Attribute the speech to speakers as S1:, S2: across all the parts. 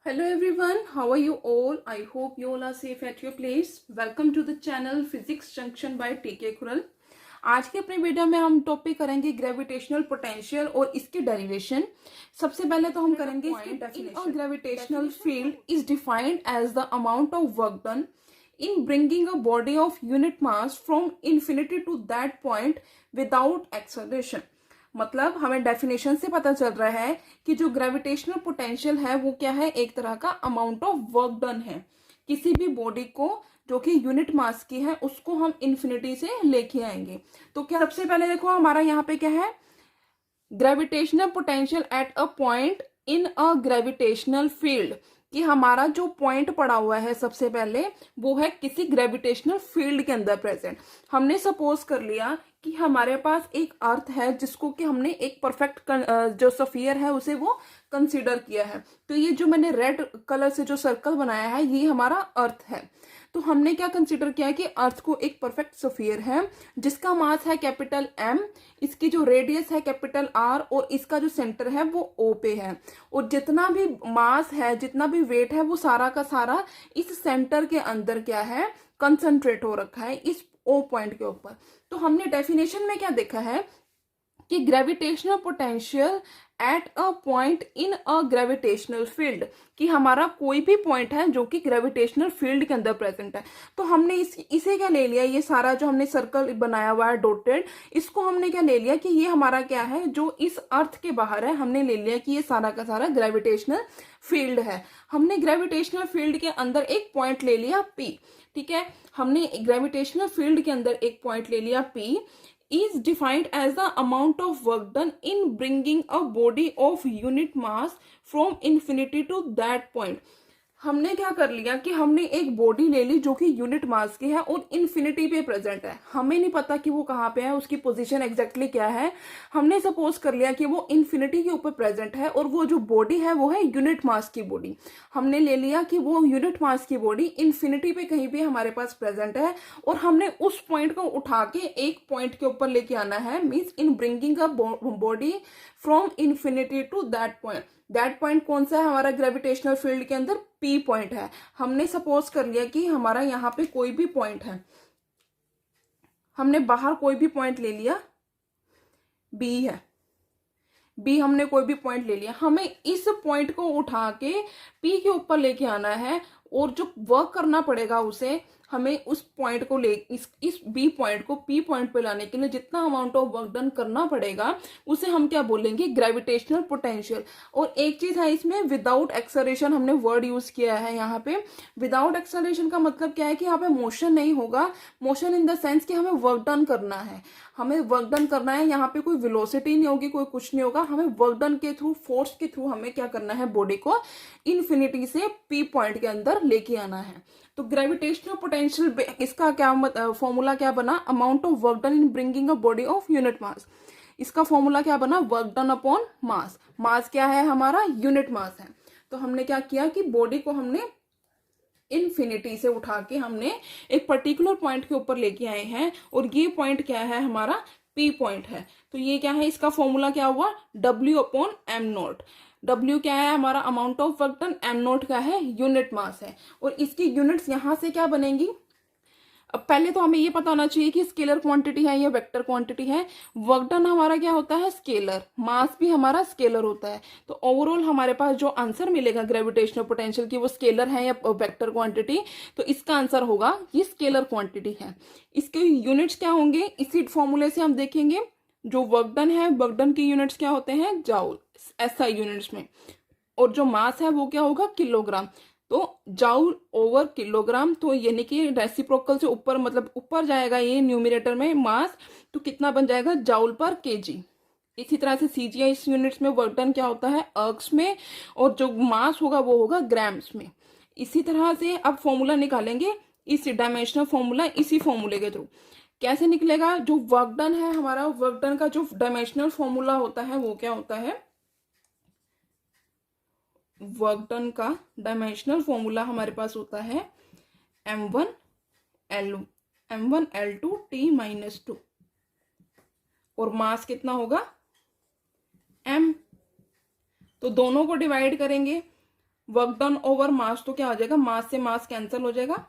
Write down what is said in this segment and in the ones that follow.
S1: Hello everyone, how are you all? I hope you all are safe at your place. Welcome to the channel Physics Junction by TK खुरल। आज के अपने video में हम topic करेंगे gravitational potential और इसके derivation. सबसे पहले तो हम करेंगे इसकी definition. Gravitational field is defined as the amount of work done in bringing a body of unit mass from infinity to that point without acceleration। मतलब हमें डेफिनेशन से पता चल रहा है कि जो ग्रेविटेशनल पोटेंशियल है वो क्या है, एक तरह का अमाउंट ऑफ वर्क डन है। किसी भी बॉडी को जो कि यूनिट मास की है उसको हम इन्फिनिटी से लेके आएंगे। तो क्या सबसे पहले देखो हमारा यहाँ पे क्या है, gravitational potential at a point in a gravitational field, कि हमारा जो पॉइंट पड़ा हुआ है सबसे पहले वो है किसी ग्रेविटेशनल फील्ड के अंदर प्रेजेंट। हमने सपोज कर लिया कि हमारे पास एक अर्थ है जिसको कि हमने एक परफेक्ट जो स्फीयर है उसे वो कंसीडर किया है। तो ये जो मैंने रेड कलर से जो सर्कल बनाया है ये हमारा अर्थ है। तो हमने क्या कंसीडर किया है कि अर्थ को एक परफेक्ट स्फीयर है जिसका मास है कैपिटल एम, इसकी जो रेडियस है कैपिटल आर और इसका जो सेंटर है वो ओ पे है। और जितना भी मास है, जितना भी वेट है वो सारा का सारा इस सेंटर के अंदर क्या है, कंसंट्रेट हो रखा है इस ओ पॉइंट के ऊपर। तो हमने डेफिनेशन में क्या देखा है कि gravitational potential at a point in a gravitational field, कि हमारा कोई भी पॉइंट है जो कि ग्रेविटेशनल फील्ड के अंदर प्रेजेंट है। तो हमने इसे क्या ले लिया, ये सारा जो हमने सर्कल बनाया हुआ है डॉटेड, इसको हमने क्या ले लिया कि ये हमारा क्या है जो इस अर्थ के बाहर है। हमने ले लिया कि ये सारा का सारा ग्रेविटेशनल फील्ड है। हमने ग्रेविटेशनल फील्ड के अंदर एक पॉइंट ले लिया पी, ठीक है। हमने ग्रेविटेशनल फील्ड के अंदर एक पॉइंट ले लिया P is defined as the amount of work done in bringing a body of unit mass from infinity to that point। हमने क्या कर लिया कि हमने एक बॉडी ले ली जो कि यूनिट मास की है और इन्फिनिटी पे प्रेजेंट है। हमें नहीं पता कि वो कहाँ पे है, उसकी पोजीशन एग्जैक्टली क्या है। हमने सपोज कर लिया कि वो इन्फिनिटी के ऊपर प्रेजेंट है और वो जो बॉडी है वो है यूनिट मास की बॉडी। हमने ले लिया कि वो यूनिट मास की बॉडी इन्फिनिटी पे कहीं भी हमारे पास प्रेजेंट है और हमने उस पॉइंट को उठा के एक पॉइंट के ऊपर लेके आना है, means in bringing a body from infinity to that point. That point कौन सा है, हमारा ग्रेविटेशनल फील्ड के अंदर पी पॉइंट है। हमने सपोज कर लिया कि हमारा यहाँ पे कोई भी पॉइंट है, हमने बाहर कोई भी पॉइंट ले लिया, बी है, बी हमने कोई भी पॉइंट ले लिया। हमें इस पॉइंट को उठा के पी के ऊपर लेके आना है और जो वर्क करना पड़ेगा उसे हमें उस पॉइंट को ले इस बी पॉइंट को पी पॉइंट पे लाने के लिए जितना अमाउंट ऑफ वर्क डन करना पड़ेगा उसे हम क्या बोलेंगे, ग्रेविटेशनल पोटेंशियल। और एक चीज है इसमें, विदाउट एक्सेलरेशन हमने वर्ड यूज किया है यहाँ पे। विदाउट एक्सेलरेशन का मतलब क्या है कि यहाँ पे मोशन नहीं होगा। मोशन इन द सेंस कि हमें वर्क डन करना है, हमें वर्क डन करना है। यहाँ पे कोई वेलोसिटी नहीं होगी, कोई कुछ नहीं होगा। हमें वर्क डन के थ्रू, फोर्स के थ्रू हमें क्या करना है, बॉडी को इन्फिनिटी से पी पॉइंट के अंदर लेके आना है। तो ग्रेविटेशनल पोटेंशियल, इसका क्या फॉर्मूला क्या बना, amount of work done in bringing a body of unit mass. इसका फॉर्मूला क्या बना, वर्क डन अपॉन मास। मास क्या है हमारा, यूनिट मास है। तो हमने क्या किया कि बॉडी को हमने इन्फिनिटी से उठा के हमने एक पर्टिकुलर पॉइंट के ऊपर लेके आए हैं और ये पॉइंट क्या है, हमारा पी पॉइंट है। तो ये क्या है, इसका फॉर्मूला क्या हुआ, W upon M naught. W क्या है हमारा, amount of work done, M naught का है यूनिट मास है। और इसकी यूनिट्स यहां से क्या बनेंगी, अब पहले तो हमें ये पता होना चाहिए कि स्केलर क्वांटिटी है या वेक्टर क्वांटिटी है। वर्क डन हमारा क्या होता है, स्केलर, मास भी हमारा स्केलर होता है। तो ओवरऑल हमारे पास जो आंसर मिलेगा ग्रेविटेशनल पोटेंशियल की, वो स्केलर है या वेक्टर क्वांटिटी, तो इसका आंसर होगा ये स्केलर क्वांटिटी है। इसके यूनिट्स क्या होंगे, इसी फॉर्मूले से हम देखेंगे। जो वर्क डन है, वर्क डन की यूनिट्स क्या होते हैं, जाउल, SI यूनिट्स में। और जो मास है वो क्या होगा, किलोग्राम। तो जाउल ओवर किलोग्राम, तो यानी कि रेसिप्रोकल से ऊपर, मतलब ऊपर जाएगा ये न्यूमरेटर में मास, तो कितना बन जाएगा, जाउल पर केजी। इसी तरह से CGI इस यूनिट्स में वर्क डन क्या होता है, अर्ग्स में, और जो मास होगा वो होगा ग्राम्स में। इसी तरह से अब फॉर्मूला निकालेंगे, इस डायमेंशनल फॉर्मूला, इसी फॉर्मूले के थ्रू कैसे निकलेगा। जो वर्क डन है हमारा, वर्क डन का जो डायमेंशनल फॉर्मूला होता है वो क्या होता है, वर्क डन का डायमेंशनल फॉर्मूला हमारे पास होता है m1L2T-2, और मास कितना होगा, m। तो दोनों को डिवाइड करेंगे वर्क डन ओवर मास, तो क्या हो जाएगा, मास से मास कैंसिल हो जाएगा,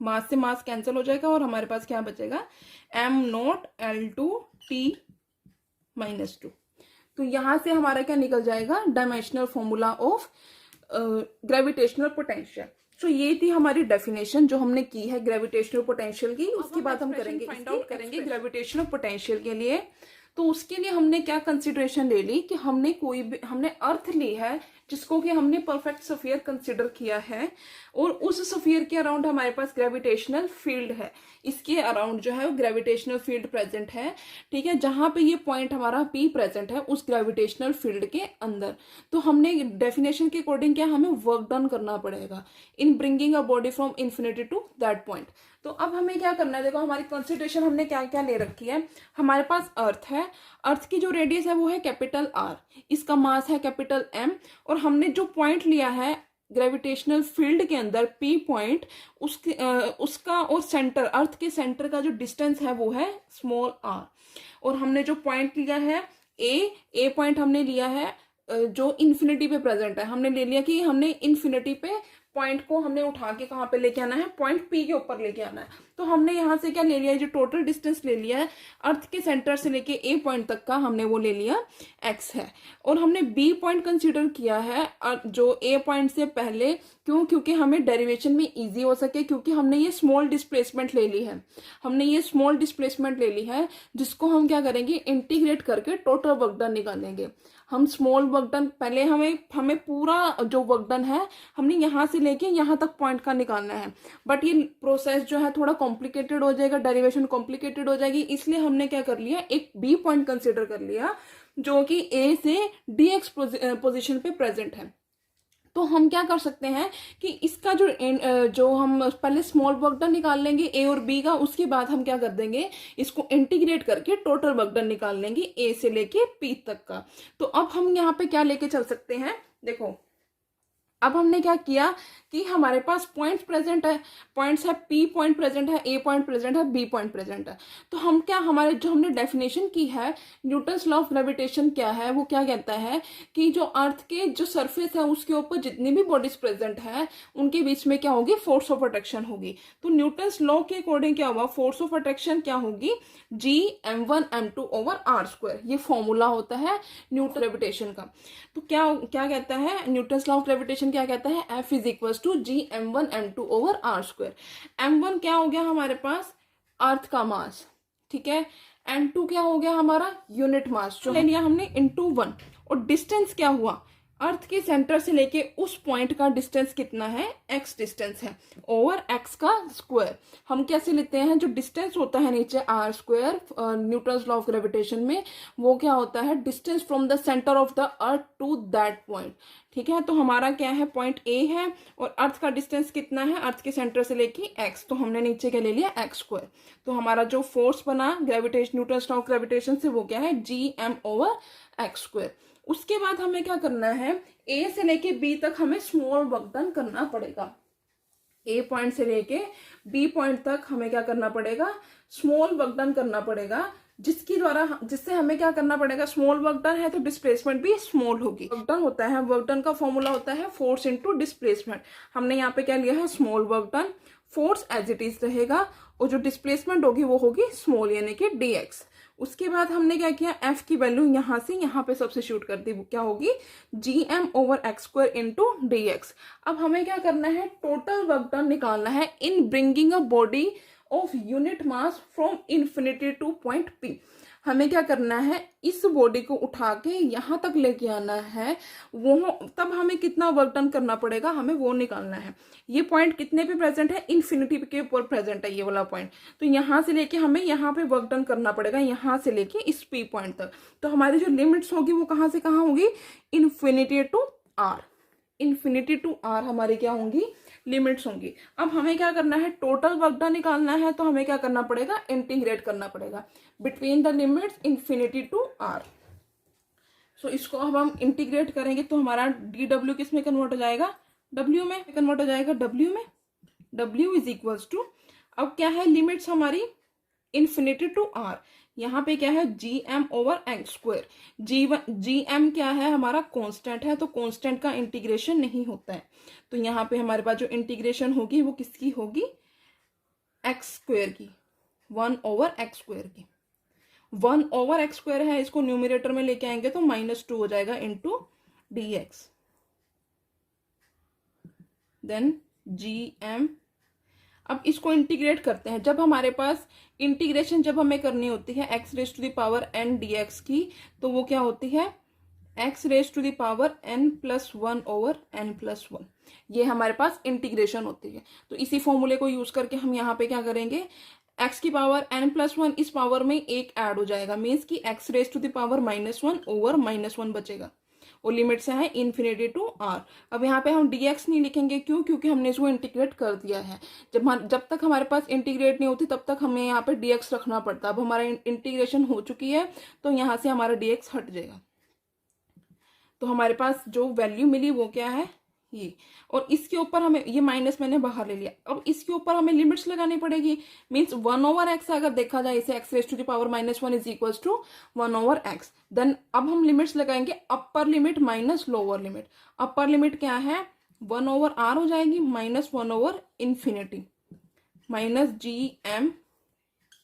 S1: मास से मास कैंसिल हो जाएगा और हमारे पास क्या बचेगा, m0 L2T-2। तो यहां से हमारा क्या निकल जाएगा, dimensional formula of gravitational potential. तो ये थी हमारी डेफिनेशन जो हमने की है ग्रेविटेशनल पोटेंशियल की। उसके बाद हम करेंगे, फाइंड आउट करेंगे ग्रेविटेशनल पोटेंशियल के लिए। तो उसके लिए हमने क्या कंसिडरेशन ले ली कि हमने अर्थ ली है जिसको कि हमने परफेक्ट स्फीयर कंसिडर किया है, और उस स्फीयर के अराउंड हमारे पास ग्रेविटेशनल फील्ड है, इसके अराउंड जो है वो ग्रेविटेशनल फील्ड प्रेजेंट है, ठीक है, जहां पे ये पॉइंट हमारा P प्रेजेंट है उस ग्रेविटेशनल फील्ड के अंदर। तो हमने डेफिनेशन के अकॉर्डिंग क्या, हमें वर्क डन करना पड़ेगा in bringing a body from infinity to that point. तो अब हमें क्या करना है, देखो हमारी कंसिडरेशन हमने क्या क्या ले रखी है। हमारे पास अर्थ है, अर्थ की जो रेडियस है वो है कैपिटल R, इसका मास है कैपिटल M, और हमने जो पॉइंट लिया है ग्रेविटेशनल फील्ड के अंदर P पॉइंट, उसका और सेंटर, अर्थ के सेंटर का जो डिस्टेंस है वो है स्मॉल r। और हमने जो पॉइंट लिया है ए पॉइंट हमने लिया है जो इन्फिनिटी पे प्रेजेंट है, हमने ले लिया कि हमने इन्फिनिटी पे पॉइंट को हमने उठा के कहाँ पे लेके आना है, पॉइंट P के ऊपर लेके आना है। तो हमने यहाँ से क्या ले लिया है, जो टोटल डिस्टेंस ले लिया है अर्थ के सेंटर से लेके A पॉइंट तक का, हमने वो ले लिया x है। और हमने B पॉइंट कंसीडर किया है जो A पॉइंट से पहले, क्यों, क्योंकि हमें डेरिवेशन में इजी हो सके, क्योंकि हमने ये स्मॉल डिस्प्लेसमेंट ले ली है, हमने ये स्मॉल डिस्प्लेसमेंट ले ली है जिसको हम क्या करेंगे, इंटीग्रेट करके टोटल वर्क डन निकालेंगे। हम स्मॉल वर्क डन पहले हमें पूरा जो वर्क डन है हमने यहाँ से लेके यहाँ तक पॉइंट का निकालना है, बट ये प्रोसेस जो है थोड़ा कॉम्प्लिकेटेड हो जाएगा, डेरिवेशन कॉम्प्लिकेटेड हो जाएगी, इसलिए हमने क्या कर लिया, एक B पॉइंट कंसीडर कर लिया जो कि A से DX पोजीशन पे प्रेजेंट है। तो हम क्या कर सकते हैं कि इसका जो हम पहले स्मॉल वर्क डन निकाल लेंगे A और B का, उसके बाद हम क्या कर देंगे, इसको इंटीग्रेट करके टोटल वर्क डन निकाल लेंगे A से लेके P तक का। तो अब हम यहाँ पे क्या लेके चल सकते हैं, देखो अब हमने क्या किया कि हमारे पास पॉइंट्स प्रेजेंट है, पॉइंट्स है, P पॉइंट प्रेजेंट है, A पॉइंट प्रेजेंट है, B पॉइंट प्रेजेंट है। तो हम क्या, हमारे जो हमने डेफिनेशन की है न्यूटन्स लॉ ऑफ ग्रेविटेशन क्या है, वो क्या कहता है कि जो अर्थ के जो सरफेस है उसके ऊपर जितनी भी बॉडीज प्रेजेंट है उनके बीच में क्या होगी, फोर्स ऑफ अट्रैक्शन होगी। तो न्यूटन्स लॉ के अकॉर्डिंग क्या हुआ, फोर्स ऑफ अट्रैक्शन क्या होगी, G m1m2/r²। ये फॉर्मूला होता है न्यूटन ग्रेविटेशन का। तो क्या क्या कहता है न्यूटन्स लॉ ऑफ ग्रेविटेशन, क्या कहता है, F is equal to G m1m2/r²। m1 क्या हो गया हमारे पास, अर्थ का मास, ठीक है, m2 क्या हो गया हमारा यूनिट मास जो ले लिया हमने इनटू 1, और डिस्टेंस क्या हुआ, अर्थ के सेंटर से लेके उस पॉइंट का डिस्टेंस कितना है, x डिस्टेंस है, ओवर x का स्क्वायर। हम कैसे लेते हैं, जो डिस्टेंस होता है नीचे r² Newton's law of gravitation में, वो क्या होता है, distance from the centre of the earth to that point, ठीक है। तो हमारा क्या है, पॉइंट A है और अर्थ का डिस्टेंस कितना है, अर्थ के सेंटर से लेके x, तो हमने नीचे क्या ले लिया, x²। तो हमारा जो फोर्स बना gravitation, Newton's law of gravitation से, वो क्या है, Gm/x²। उसके बाद हमें क्या करना है, A से लेके B तक हमें स्मॉल वर्क डन करना पड़ेगा। A पॉइंट से लेके B पॉइंट तक हमें क्या करना पड़ेगा, स्मॉल वर्क डन करना पड़ेगा, जिससे हमें क्या करना पड़ेगा, स्मॉल वर्क डन है तो डिस्प्लेसमेंट भी स्मॉल होगी। वर्क डन होता है, वर्क डन का फॉर्मूला होता है फोर्स इनटू डिस्प्लेसमेंट। हमने यहाँ पे क्या लिया है, small work done, force as it is रहेगा और जो डिस्प्लेसमेंट होगी वो होगी स्मॉल यानी कि dx। उसके बाद हमने क्या किया, F की वैल्यू यहाँ से यहाँ पे सब्स्टिट्यूट कर दी, वो क्या होगी, Gm/x² इंटू dx। अब हमें क्या करना है, टोटल वर्क डन निकालना है इन bringing a body of unit mass from infinity two point P। हमें क्या करना है, इस बॉडी को उठा के यहाँ तक लेके आना है, वो तब हमें कितना वर्क डन करना पड़ेगा, हमें वो निकालना है। ये पॉइंट कितने पे प्रेजेंट है, इन्फिनिटी के ऊपर प्रेजेंट है ये वाला पॉइंट। तो यहाँ से लेके हमें यहाँ पे वर्क डन करना पड़ेगा, यहाँ से लेके इस P पॉइंट तक। तो हमारी जो लिमिट्स होगी वो कहाँ से कहाँ होगी, infinity to R, infinity to R हमारी क्या होंगी, लिमिट्स होंगी। अब हमें क्या करना है, टोटल वर्क डन निकालना है, तो हमें क्या करना पड़ेगा, इंटीग्रेट करना पड़ेगा between the limits infinity to R। So इसको अब हम इंटीग्रेट करेंगे तो हमारा dw किस में कन्वर्ट हो जाएगा, w में कन्वर्ट हो जाएगा, w में, w इज इक्वल्स टू, अब क्या है लिमिट्स हमारी इन्फिनिटी टू R, यहाँ पे क्या है G M over X square. G M क्या है हमारा कांस्टेंट है, तो कांस्टेंट का इंटीग्रेशन नहीं होता है, तो यहाँ पे हमारे पास जो इंटीग्रेशन होगी वो किसकी होगी, एक्स स्क्वायर की, 1/x स्क्वायर की। 1/x स्क्वायर है, इसको न्यूमरेटर में लेके आएंगे तो -2 हो जाएगा into D X. Then G M, अब इसको इंटीग्रेट करते हैं। जब हमारे पास इंटीग्रेशन जब हमें करनी होती है x⁻n dx की, तो वो क्या होती है x⁻n+1/n+1। ये हमारे पास इंटीग्रेशन होती है। तो इसी फॉर्मूले को यूज करके हम यहाँ पे क्या करेंगे, x⁻n+1 इस पावर में एक ऐड हो जाएगा, मीन्स कि x⁻1/-1 बचेगा, और लिमिट से है इन्फिनिटी टू r। अब यहाँ पे हम dx नहीं लिखेंगे, क्यों, क्योंकि हमने इसको इंटीग्रेट कर दिया है। जब तक हमारे पास इंटीग्रेट नहीं होती तब तक हमें यहाँ पे dx रखना पड़ता है। अब हमारा इंटीग्रेशन हो चुकी है तो यहाँ से हमारा dx हट जाएगा, तो हमारे पास जो वैल्यू मिली वो क्या है ये, और इसके ऊपर हमें ये माइनस मैंने बाहर ले लिया। अब इसके ऊपर हमें लिमिट्स लगानी पड़ेगी, मीन्स 1/x अगर देखा जाए इसे x⁻1 is equal to 1/x। Then अब हम लिमिट्स लगाएंगे, upper limit minus lower limit. Upper limit क्या है 1/r हो जाएगी, -1/∞,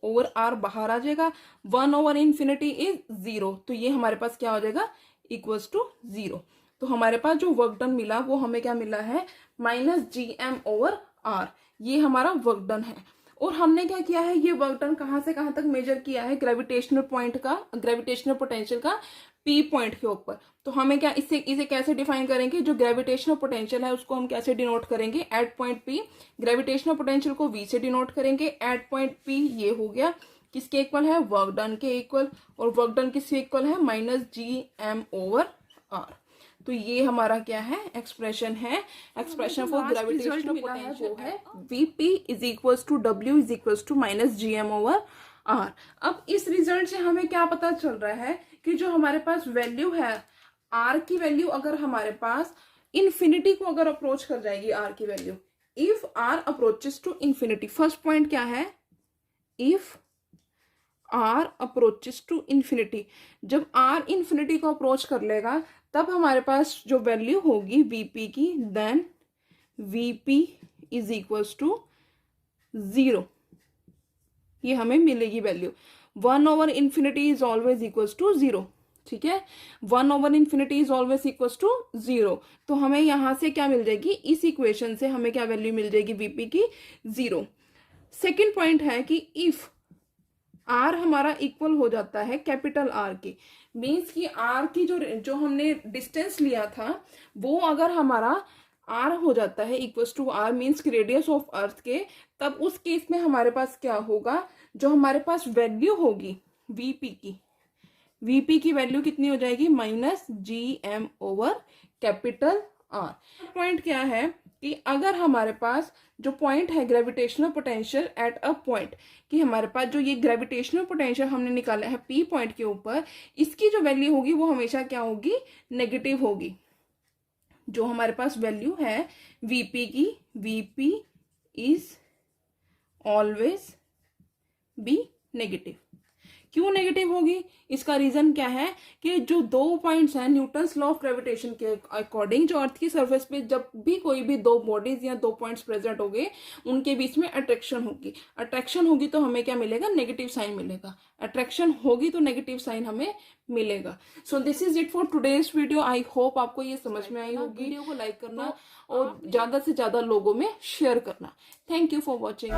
S1: -gm/r बाहर आ जाएगा, 1/∞ इज 0, तो ये हमारे पास क्या हो जाएगा इक्वल्स टू 0। तो हमारे पास जो वर्क डन मिला वो हमें क्या मिला है -gm/r, ये हमारा वर्क डन है। और हमने क्या किया है, ये वर्क डन कहाँ से कहाँ तक मेजर किया है, ग्रेविटेशनल पॉइंट का, ग्रेविटेशनल पोटेंशियल का P पॉइंट के ऊपर। तो हमें क्या इसे कैसे डिफाइन करेंगे, जो ग्रेविटेशनल पोटेंशियल है उसको हम कैसे डिनोट करेंगे, at point P। Gravitational potential को V से डिनोट करेंगे, एट पॉइंट P ये हो गया, किसके इक्वल है, वर्क डन के इक्वल, और वर्क डन किसके इक्वल है -gm/r। तो ये हमारा क्या है एक्सप्रेशन है, एक्सप्रेशन फॉर ग्रेविटेशनल पोटेंशियल है Vp is equals to W is equals to -gm/r। अब इस रिजल्ट से हमें क्या पता चल रहा है कि जो हमारे पास वैल्यू है r की वैल्यू, अगर हमारे पास इन्फिनिटी को अगर अप्रोच कर जाएगी r की value, if r approaches to infinity, first point क्या है, if r approaches to infinity, जब r इन्फिनिटी को अप्रोच कर लेगा तब हमारे पास जो वैल्यू होगी Vp की, then Vp is equals to 0, ये हमें मिलेगी value. 1/∞ is always equals to 0, ठीक है, 1/∞ इज ऑलवेज इक्वल्स टू 0। तो हमें यहां से क्या मिल जाएगी, इस इक्वेशन से हमें क्या वैल्यू मिल जाएगी Vp की 0। सेकेंड पॉइंट है कि इफ r हमारा इक्वल हो जाता है कैपिटल R के, मीन्स कि r की जो हमने डिस्टेंस लिया था वो अगर हमारा r हो जाता है इक्वल्स टू r, मीन्स की रेडियस ऑफ अर्थ के, तब उस केस में हमारे पास क्या होगा, जो हमारे पास वैल्यू होगी Vp की वैल्यू कितनी हो जाएगी, -gm/R। पॉइंट क्या है कि अगर हमारे पास जो पॉइंट है gravitational potential at a point, कि हमारे पास जो ये ग्रेविटेशनल पोटेंशियल हमने निकाला है P पॉइंट के ऊपर, इसकी जो वैल्यू होगी वो हमेशा क्या होगी, नेगेटिव होगी। जो हमारे पास वैल्यू है Vp की, Vp is always be negative. क्यों नेगेटिव होगी, इसका रीजन क्या है कि जो दो पॉइंट्स हैं न्यूटन्स लॉ ऑफ ग्रेविटेशन के अकॉर्डिंग, जो अर्थ की सरफेस पे जब भी कोई भी दो बॉडीज या दो पॉइंट्स प्रेजेंट होंगे उनके बीच में अट्रैक्शन होगी तो हमें क्या मिलेगा, नेगेटिव साइन मिलेगा। अट्रैक्शन होगी तो नेगेटिव साइन हमें मिलेगा। So this is it for today's video. I hope आपको ये समझ में आई होगी। वीडियो को लाइक करना और ज्यादा से ज्यादा लोगों में शेयर करना। Thank you for watching.